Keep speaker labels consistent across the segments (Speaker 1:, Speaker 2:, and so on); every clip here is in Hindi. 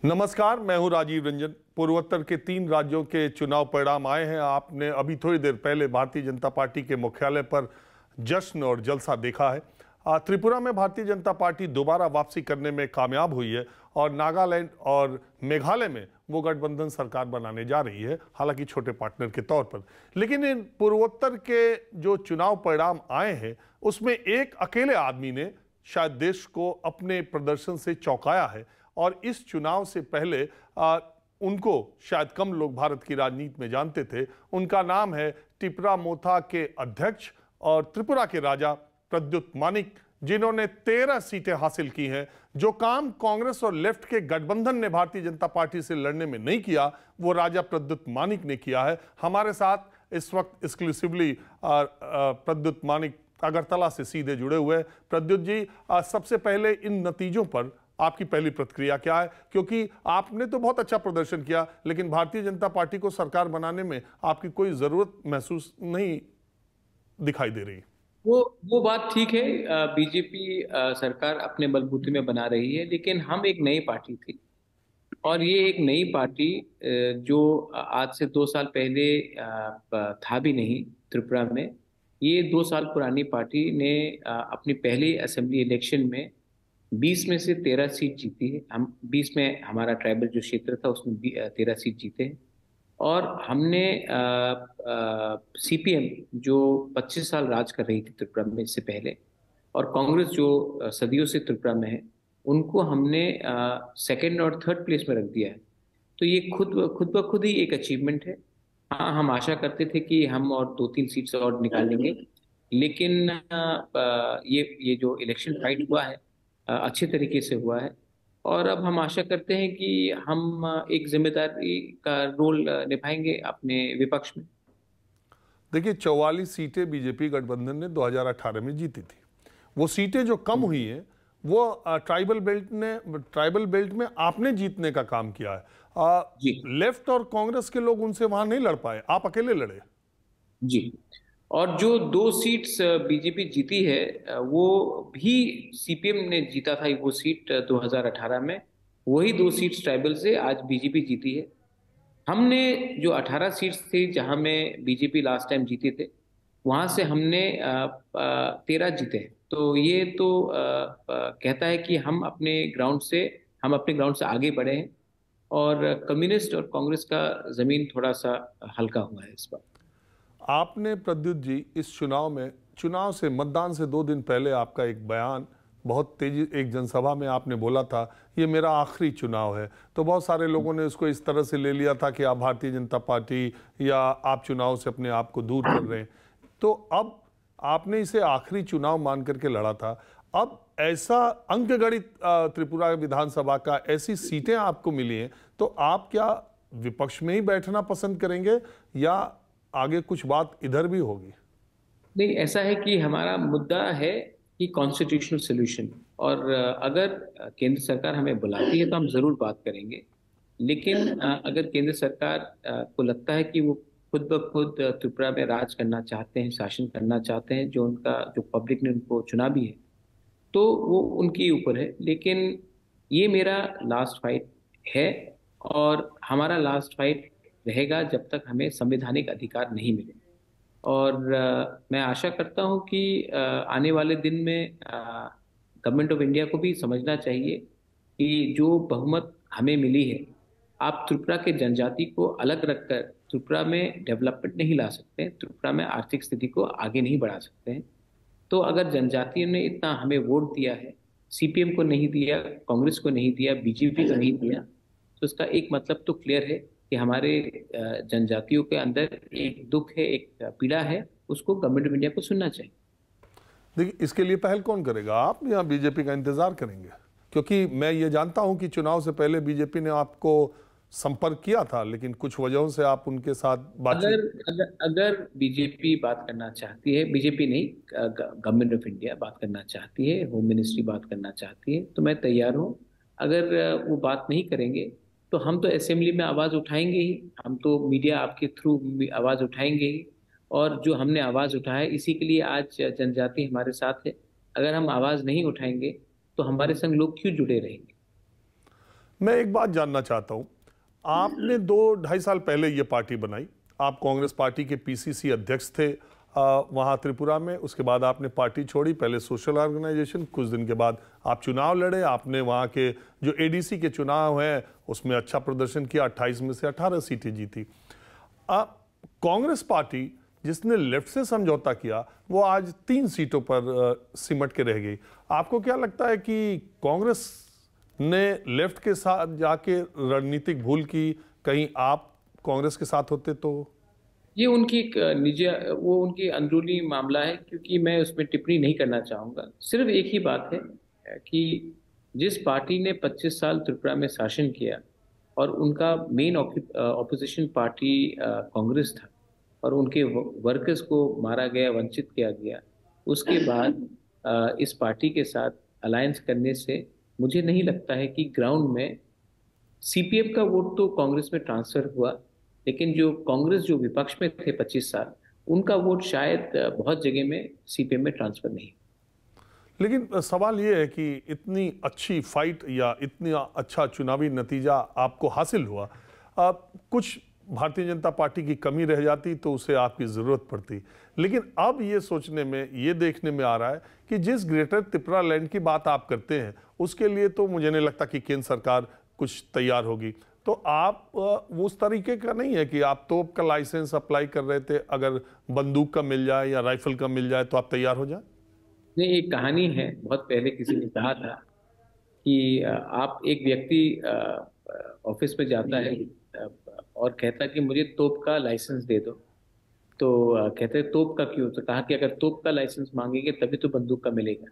Speaker 1: नमस्कार, मैं हूं राजीव रंजन। पूर्वोत्तर के 3 राज्यों के चुनाव परिणाम आए हैं। आपने अभी थोड़ी देर पहले भारतीय जनता पार्टी के मुख्यालय पर जश्न और जलसा देखा है। त्रिपुरा में भारतीय जनता पार्टी दोबारा वापसी करने में कामयाब हुई है और नागालैंड और मेघालय में वो गठबंधन सरकार बनाने जा रही है, हालांकि छोटे पार्टनर के तौर पर। लेकिन इन पूर्वोत्तर के जो चुनाव परिणाम आए हैं उसमें एक अकेले आदमी ने शायद देश को अपने प्रदर्शन से चौंकाया है और इस चुनाव से पहले उनको शायद कम लोग भारत की राजनीति में जानते थे। उनका नाम है टिपरा मोथा के अध्यक्ष और त्रिपुरा के राजा प्रद्युत मानिक, जिन्होंने 13 सीटें हासिल की हैं। जो काम कांग्रेस और लेफ्ट के गठबंधन ने भारतीय जनता पार्टी से लड़ने में नहीं किया, वो राजा प्रद्युत मानिक ने किया है। हमारे साथ इस वक्त एक्सक्लूसिवली प्रद्युत मानिक अगरतला से सीधे जुड़े हुए हैं। प्रद्युत जी, सबसे पहले इन नतीजों पर आपकी पहली प्रतिक्रिया क्या है? क्योंकि आपने तो बहुत अच्छा प्रदर्शन किया, लेकिन भारतीय जनता पार्टी को सरकार बनाने में आपकी कोई जरूरत महसूस नहीं दिखाई दे रही।
Speaker 2: वो बात ठीक है। बीजेपी सरकार अपने बलबूते में बना रही है, लेकिन हम एक नई पार्टी थी और ये एक नई पार्टी जो आज से 2 साल पहले था भी नहीं त्रिपुरा में। ये 2 साल पुरानी पार्टी ने अपनी पहली असेंबली इलेक्शन में 20 में से 13 सीट जीती है। हम 20 में हमारा ट्राइबल जो क्षेत्र था उसमें 13 सीट जीते हैं। और हमने सीपीएम जो 25 साल राज कर रही थी त्रिपुरा में इससे पहले, और कांग्रेस जो सदियों से त्रिपुरा में है, उनको हमने सेकंड और थर्ड प्लेस में रख दिया है। तो ये खुद खुद ब खुद ही एक अचीवमेंट है। हाँ, हम आशा करते थे कि हम और 2-3 सीट्स और निकाल लेंगे, लेकिन ये जो इलेक्शन फाइट हुआ है अच्छे तरीके से हुआ है। और अब हम आशा करते हैं कि हम एक जिम्मेदारी का रोल निभाएंगे अपने विपक्ष में।
Speaker 1: देखिए, 44 सीटें बीजेपी गठबंधन ने 2018 में जीती थी। वो सीटें जो कम हुई हैं वो ट्राइबल बेल्ट में आपने जीतने का काम किया है।
Speaker 2: जी
Speaker 1: लेफ्ट और कांग्रेस के लोग उनसे वहां नहीं लड़ पाए, आप अकेले लड़े।
Speaker 2: जी। और जो 2 सीट्स बीजेपी जीती है वो भी सीपीएम ने जीता था। वो सीट 2018 में, वही 2 सीट्स ट्राइबल से आज बीजेपी जीती है। हमने जो 18 सीट्स थी जहां में बीजेपी लास्ट टाइम जीते थे, वहां से हमने 13 जीते हैं। तो ये तो कहता है कि हम अपने ग्राउंड से आगे बढ़े हैं। और कम्युनिस्ट और कांग्रेस का जमीन थोड़ा सा हल्का हुआ है इस बार।
Speaker 1: आपने प्रद्युत जी इस चुनाव से मतदान से 2 दिन पहले आपका एक बयान बहुत तेजी, एक जनसभा में आपने बोला था, ये मेरा आखिरी चुनाव है। तो बहुत सारे लोगों ने उसको इस तरह से ले लिया था कि आप भारतीय जनता पार्टी या आप चुनाव से अपने आप को दूर कर रहे हैं। तो अब आपने इसे आखिरी चुनाव मान करके लड़ा था। अब ऐसा अंकगणित त्रिपुरा विधानसभा का ऐसी सीटें आपको मिली हैं, तो आप क्या विपक्ष में ही बैठना पसंद करेंगे या आगे कुछ बात इधर भी होगी?
Speaker 2: नहीं, ऐसा है कि हमारा मुद्दा है कि कॉन्स्टिट्यूशनल सोल्यूशन। और अगर केंद्र सरकार हमें बुलाती है तो हम जरूर बात करेंगे। लेकिन अगर केंद्र सरकार को लगता है कि वो खुद ब खुद त्रिपुरा में राज करना चाहते हैं, शासन करना चाहते हैं, जो पब्लिक ने उनको चुना भी है, तो वो उनके ऊपर है। लेकिन ये मेरा लास्ट फाइट है और हमारा लास्ट फाइट रहेगा जब तक हमें संवैधानिक अधिकार नहीं मिले। और मैं आशा करता हूं कि आने वाले दिन में गवर्नमेंट ऑफ इंडिया को भी समझना चाहिए कि जो बहुमत हमें मिली है, आप त्रिपुरा के जनजाति को अलग रखकर त्रिपुरा में डेवलपमेंट नहीं ला सकते हैं, त्रिपुरा में आर्थिक स्थिति को आगे नहीं बढ़ा सकते हैं। तो अगर जनजातियों ने इतना हमें वोट दिया है, सीपीएम को नहीं दिया, कांग्रेस को नहीं दिया, बीजेपी को नहीं दिया, तो इसका एक मतलब तो क्लियर है कि हमारे जनजातियों के अंदर एक दुख है, एक पीड़ा है। उसको गवर्नमेंट ऑफ इंडिया को सुनना चाहिए।
Speaker 1: देखिए, इसके लिए पहल कौन करेगा, आप या बीजेपी का इंतजार करेंगे? क्योंकि मैं ये जानता हूं कि चुनाव से पहले बीजेपी ने आपको संपर्क किया था, लेकिन कुछ वजहों से आप उनके साथ
Speaker 2: अगर
Speaker 1: बातचीत।
Speaker 2: अगर अगर बीजेपी बात करना चाहती है, बीजेपी नहीं, गवर्नमेंट ऑफ इंडिया बात करना चाहती है, होम मिनिस्ट्री बात करना चाहती है, तो मैं तैयार हूँ। अगर वो बात नहीं करेंगे तो हम तो असेंबली में आवाज उठाएंगे ही, हम तो मीडिया आपके थ्रू आवाज उठाएंगे ही। और जो हमने आवाज उठाया है, इसी के लिए आज जनजाति हमारे साथ है। अगर हम आवाज नहीं उठाएंगे तो हमारे संग लोग क्यों जुड़े रहेंगे?
Speaker 1: मैं एक बात जानना चाहता हूं, आपने 2-2.5 साल पहले ये पार्टी बनाई। आप कांग्रेस पार्टी के पीसीसी अध्यक्ष थे वहां त्रिपुरा में। उसके बाद आपने पार्टी छोड़ी, पहले सोशल ऑर्गेनाइजेशन, कुछ दिन के बाद आप चुनाव लड़े। आपने वहां के जो एडीसी के चुनाव हैं उसमें अच्छा प्रदर्शन किया, 28 में से 18 सीटें जीती। कांग्रेस पार्टी जिसने लेफ्ट से समझौता किया वो आज 3 सीटों पर सिमट के रह गई। आपको क्या लगता है कि कांग्रेस ने लेफ्ट के साथ जाके रणनीतिक भूल की? कहीं आप कांग्रेस के साथ होते तो?
Speaker 2: ये उनकी एक निजी, वो उनकी अंदरूनी मामला है, क्योंकि मैं उसमें टिप्पणी नहीं करना चाहूंगा। सिर्फ एक ही बात है कि जिस पार्टी ने 25 साल त्रिपुरा में शासन किया और उनका मेन ऑपोजिशन पार्टी कांग्रेस था और उनके वर्कर्स को मारा गया, वंचित किया गया, उसके बाद इस पार्टी के साथ अलायंस करने से मुझे नहीं लगता है कि ग्राउंड में सीपीएम का वोट तो कांग्रेस में ट्रांसफर हुआ, लेकिन जो कांग्रेस जो विपक्ष में थे 25 साल, उनका वोट शायद बहुत जगह में सीपीएम में ट्रांसफर नहीं।
Speaker 1: लेकिन सवाल ये है कि इतनी अच्छी फाइट या इतना अच्छा चुनावी नतीजा आपको हासिल हुआ, कुछ भारतीय जनता पार्टी की कमी रह जाती तो उसे आपकी ज़रूरत पड़ती। लेकिन अब ये सोचने में, ये देखने में आ रहा है कि जिस ग्रेटर त्रिपुरा लैंड की बात आप करते हैं उसके लिए तो मुझे नहीं लगता कि केंद्र सरकार कुछ तैयार होगी। तो आप वो उस तरीके का नहीं है कि आप तोप का लाइसेंस अप्लाई कर रहे थे, अगर बंदूक का मिल जाए या राइफल का मिल जाए तो आप तैयार हो जाए?
Speaker 2: नहीं, एक कहानी है, बहुत पहले किसी ने कहा था कि आप एक व्यक्ति ऑफिस में जाता है और कहता है कि मुझे तोप का लाइसेंस दे दो। तो कहते हैं तोप का क्यों? तो कहा कि अगर तोप का लाइसेंस मांगेंगे तभी तो बंदूक का मिलेगा।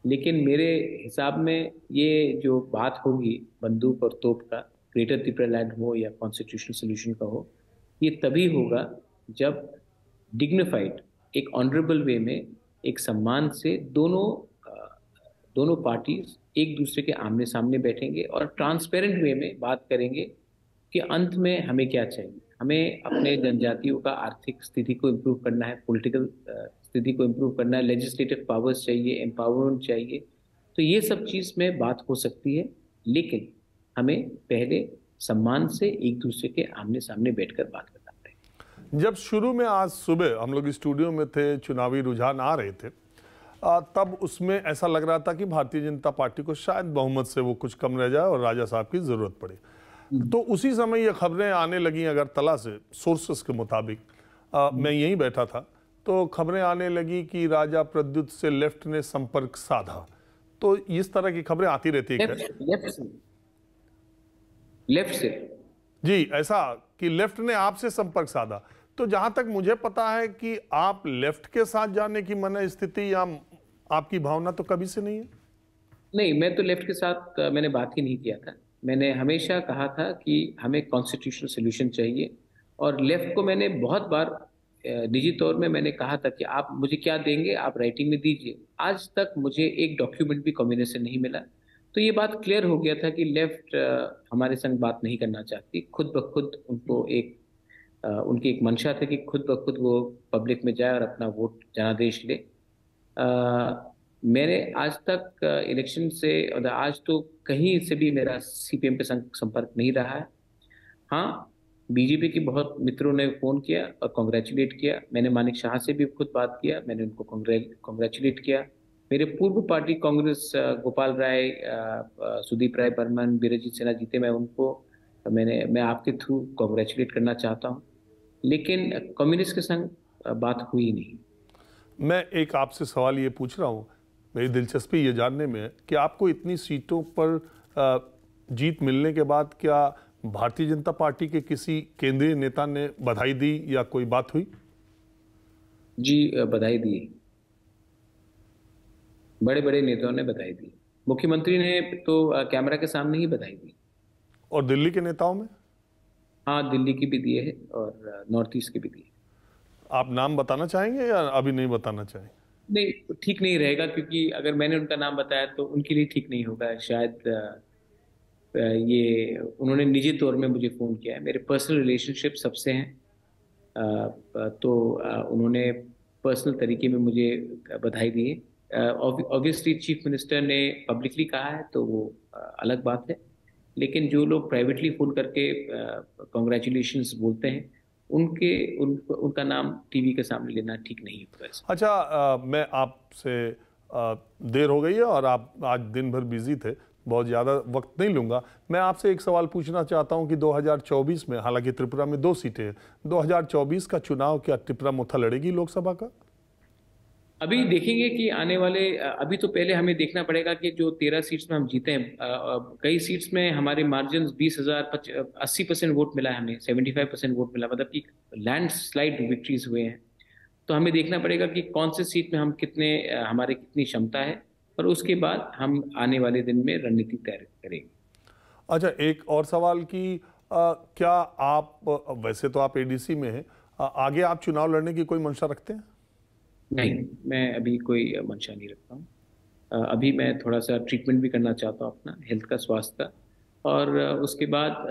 Speaker 2: लेकिन मेरे हिसाब में ये जो बात होगी बंदूक और तोप का, ग्रेटर त्रिपुरा लैंड हो या कॉन्स्टिट्यूशनल सोल्यूशन का हो, ये तभी होगा जब डिग्निफाइड, एक ऑनरेबल वे में, एक सम्मान से दोनों पार्टीज एक दूसरे के आमने सामने बैठेंगे और ट्रांसपेरेंट वे में बात करेंगे कि अंत में हमें क्या चाहिए। हमें अपने जनजातियों का आर्थिक स्थिति को इम्प्रूव करना है, पॉलिटिकल स्थिति को इम्प्रूव करना है, लेजिस्लेटिव पावर्स चाहिए, एम्पावरमेंट चाहिए। तो ये सब चीज़ में बात हो सकती है, लेकिन हमें पहले सम्मान से एक दूसरे के आमने सामने बैठकर बात करना पड़ेगा।
Speaker 1: जब शुरू में आज सुबह हम लोग स्टूडियो में थे, चुनावी रुझान आ रहे थे, तब उसमें ऐसा लग रहा था कि भारतीय जनता पार्टी को शायद बहुमत से वो कुछ कम रह जाए और राजा साहब की जरूरत पड़े। तो उसी समय ये खबरें आने लगी अगरतला से, सोर्सेस के मुताबिक, मैं यहीं बैठा था, तो खबरें आने लगी कि राजा प्रद्युत से लेफ्ट ने संपर्क साधा। तो इस तरह की खबरें आती रहती है।
Speaker 2: लेफ्ट से
Speaker 1: जी, ऐसा कि लेफ्ट ने आपसे संपर्क साधा। तो जहां तक मुझे पता है कि आप लेफ्ट के साथ जाने की मन स्थिति या आपकी भावना तो कभी से नहीं है।
Speaker 2: नहीं, मैं तो लेफ्ट के साथ मैंने बात ही नहीं किया था। मैंने हमेशा कहा था कि हमें कॉन्स्टिट्यूशनल सोल्यूशन चाहिए, और लेफ्ट को मैंने बहुत बार निजी तौर में मैंने कहा था कि आप मुझे क्या देंगे, आप राइटिंग में दीजिए। आज तक मुझे एक डॉक्यूमेंट भी कम्युनिस्ट से नहीं मिला। तो ये बात क्लियर हो गया था कि लेफ्ट हमारे संग बात नहीं करना चाहती। खुद ब खुद उनको उनकी एक मंशा थी कि खुद ब खुद वो पब्लिक में जाए और अपना वोट जनादेश ले। मैंने आज तक इलेक्शन से, और आज तो कहीं से भी मेरा सीपीएम पे संपर्क नहीं रहा है। हाँ, बीजेपी के बहुत मित्रों ने फ़ोन किया और कॉन्ग्रेचुलेट किया। मैंने मानिक शाह से भी खुद बात किया, मैंने उनको कॉन्ग्रेचुलेट किया। मेरे पूर्व पार्टी कांग्रेस, गोपाल राय, सुदीप राय बर्मन, बीरजीत सिन्हा जीते, मैं आपके थ्रू कॉन्ग्रेचुलेट करना चाहता हूँ। लेकिन कम्युनिस्ट के संग बात हुई नहीं।
Speaker 1: मैं एक आपसे सवाल ये पूछ रहा हूँ, मेरी दिलचस्पी ये जानने में है कि आपको इतनी सीटों पर जीत मिलने के बाद क्या भारतीय जनता पार्टी के किसी केंद्रीय नेता ने बधाई दी या कोई बात हुई?
Speaker 2: जी, बधाई दी। बड़े बड़े नेताओं ने बधाई दी। मुख्यमंत्री ने तो कैमरा के सामने ही बधाई दी।
Speaker 1: और दिल्ली के नेताओं में?
Speaker 2: हाँ, दिल्ली की भी दिए है और नॉर्थ ईस्ट की भी दी है।
Speaker 1: आप नाम बताना चाहेंगे या अभी नहीं बताना चाहेंगे?
Speaker 2: नहीं, ठीक नहीं रहेगा, क्योंकि अगर मैंने उनका नाम बताया तो उनके लिए ठीक नहीं होगा शायद। ये उन्होंने निजी तौर में मुझे फ़ोन किया है, मेरे पर्सनल रिलेशनशिप सबसे हैं। तो उन्होंने पर्सनल तरीके में मुझे बधाई दी है। ऑब्वियसली चीफ मिनिस्टर ने पब्लिकली कहा है तो वो अलग बात है। लेकिन जो लोग प्राइवेटली फ़ोन करके कॉन्ग्रेचुलेशंस बोलते हैं, उनका नाम टीवी के सामने लेना ठीक नहीं होता है।
Speaker 1: अच्छा, मैं आपसे देर हो गई है और आप आज दिन भर बिजी थे, बहुत ज़्यादा वक्त नहीं लूँगा। मैं आपसे एक सवाल पूछना चाहता हूं कि 2024 में, हालांकि त्रिपुरा में 2 सीटें हैं, 2024 का चुनाव क्या त्रिपुरा मोथा लड़ेगी लोकसभा का?
Speaker 2: अभी देखेंगे कि आने वाले, अभी तो पहले हमें देखना पड़ेगा कि जो 13 सीट्स में हम जीते हैं, कई सीट्स में हमारे मार्जिन 80% वोट मिला है हमें, 75% वोट मिला, मतलब कि लैंडस्लाइड विक्ट्रीज हुए हैं। तो हमें देखना पड़ेगा कि कौन से सीट में हम हमारी कितनी क्षमता है, और उसके बाद हम आने वाले दिन में रणनीति तैयार करेंगे।
Speaker 1: अच्छा, एक और सवाल कि क्या आप, वैसे तो आप एडीसी में हैं, आगे आप चुनाव लड़ने की कोई मंशा रखते हैं?
Speaker 2: नहीं, मैं अभी कोई मंशा नहीं रखता हूँ। अभी मैं थोड़ा सा ट्रीटमेंट भी करना चाहता हूँ अपना हेल्थ का, स्वास्थ्य का, और उसके बाद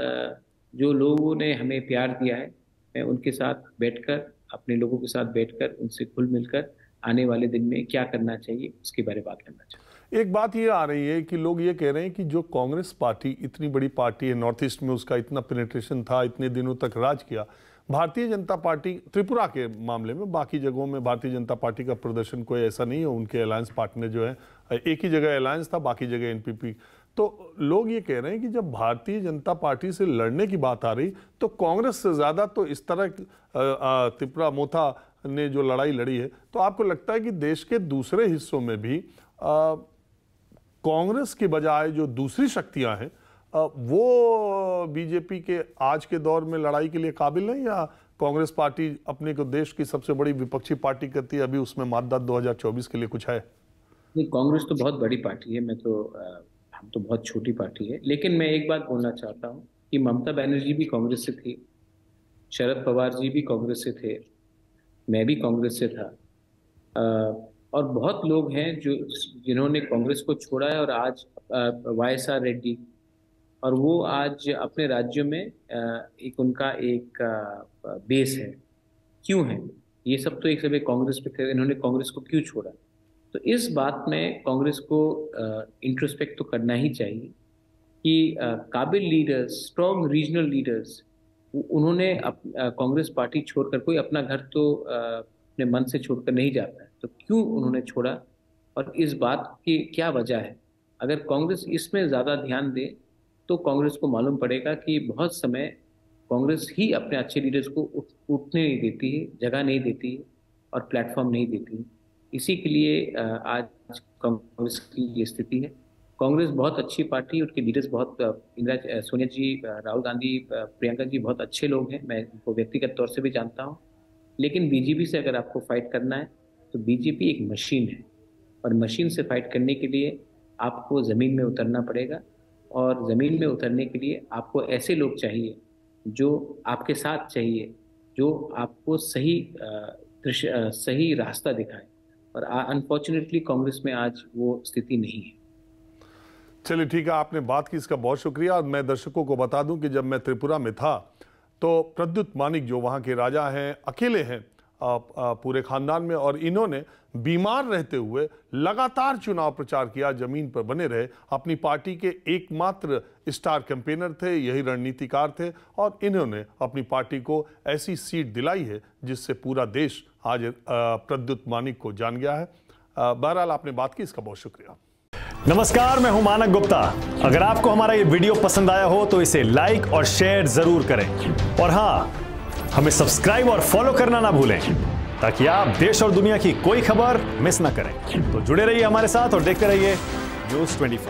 Speaker 2: जो लोगों ने हमें प्यार दिया है, मैं उनके साथ बैठकर, अपने लोगों के साथ बैठकर उनसे घुल मिलकर आने वाले दिन में क्या करना चाहिए उसके बारे में बात करना चाहिए।
Speaker 1: एक बात ये आ रही है कि लोग ये कह रहे हैं कि जो कांग्रेस पार्टी इतनी बड़ी पार्टी है, नॉर्थ ईस्ट में उसका इतना पेनिट्रेशन था, इतने दिनों तक राज किया, भारतीय जनता पार्टी त्रिपुरा के मामले में, बाकी जगहों में भारतीय जनता पार्टी का प्रदर्शन कोई ऐसा नहीं है। उनके अलायंस पार्टनर जो है, एक ही जगह अलायंस था, बाकी जगह एनपीपी। तो लोग ये कह रहे हैं कि जब भारतीय जनता पार्टी से लड़ने की बात आ रही तो कांग्रेस से ज्यादा तो इस तरह त्रिपुरा मोथा ने जो लड़ाई लड़ी है, तो आपको लगता है कि देश के दूसरे हिस्सों में भी कांग्रेस के बजाय जो दूसरी शक्तियां हैं वो बीजेपी के आज के दौर में लड़ाई के लिए काबिल नहीं, या कांग्रेस पार्टी अपने को देश की सबसे बड़ी विपक्षी पार्टी करती है, अभी उसमें मातदाद 2024 के लिए कुछ है?
Speaker 2: नहीं, कांग्रेस तो बहुत बड़ी पार्टी है, हम तो बहुत छोटी पार्टी है। लेकिन मैं एक बात बोलना चाहता हूँ कि ममता बनर्जी भी कांग्रेस से थी, शरद पवार जी भी कांग्रेस से थे, मैं भी कांग्रेस से था, और बहुत लोग हैं जिन्होंने कांग्रेस को छोड़ा है, और आज YSR रेड्डी, और वो आज अपने राज्यों में उनका एक बेस है। क्यों है ये सब? तो एक समय कांग्रेस पे थे, इन्होंने कांग्रेस को क्यों छोड़ा? तो इस बात में कांग्रेस को इंट्रोस्पेक्ट तो करना ही चाहिए कि काबिल लीडर्स, स्ट्रॉन्ग रीजनल लीडर्स, उन्होंने कांग्रेस पार्टी छोड़कर, कोई अपना घर तो अपने मन से छोड़कर नहीं जाता है, तो क्यों उन्होंने छोड़ा और इस बात की क्या वजह है? अगर कांग्रेस इसमें ज़्यादा ध्यान दे तो कांग्रेस को मालूम पड़ेगा कि बहुत समय कांग्रेस ही अपने अच्छे लीडर्स को उठने नहीं देती है, जगह नहीं देती है और प्लेटफॉर्म नहीं देती है। इसी के लिए आज कांग्रेस की ये स्थिति है। कांग्रेस बहुत अच्छी पार्टी, उनके लीडर्स बहुत, सोनिया जी, राहुल गांधी, प्रियंका जी बहुत अच्छे लोग हैं, मैं उनको व्यक्तिगत तौर से भी जानता हूँ। लेकिन बीजेपी से अगर आपको फाइट करना है तो बीजेपी एक मशीन है, और मशीन से फाइट करने के लिए आपको ज़मीन में उतरना पड़ेगा, और ज़मीन में उतरने के लिए आपको ऐसे लोग चाहिए जो आपके साथ चाहिए, जो आपको सही रास्ता दिखाए, और अनफॉर्चुनेटली कांग्रेस में आज वो स्थिति नहीं है।
Speaker 1: चलिए ठीक है, आपने बात की, इसका बहुत शुक्रिया। मैं दर्शकों को बता दूं कि जब मैं त्रिपुरा में था तो प्रद्युत मानिक जो वहाँ के राजा हैं, अकेले हैं पूरे खानदान में, और इन्होंने बीमार रहते हुए लगातार चुनाव प्रचार किया, जमीन पर बने रहे, अपनी पार्टी के एकमात्र स्टार कैंपेनर थे, यही रणनीतिकार थे, और इन्होंने अपनी पार्टी को ऐसी सीट दिलाई है जिससे पूरा देश आज प्रद्युत मानिक को जान गया है। बहरहाल आपने बात की, इसका बहुत शुक्रिया।
Speaker 3: नमस्कार, मैं हूं मानक गुप्ता। अगर आपको हमारा ये वीडियो पसंद आया हो तो इसे लाइक और शेयर जरूर करें, और हां, हमें सब्सक्राइब और फॉलो करना ना भूलें ताकि आप देश और दुनिया की कोई खबर मिस ना करें। तो जुड़े रहिए हमारे साथ और देखते रहिए न्यूज़ 24।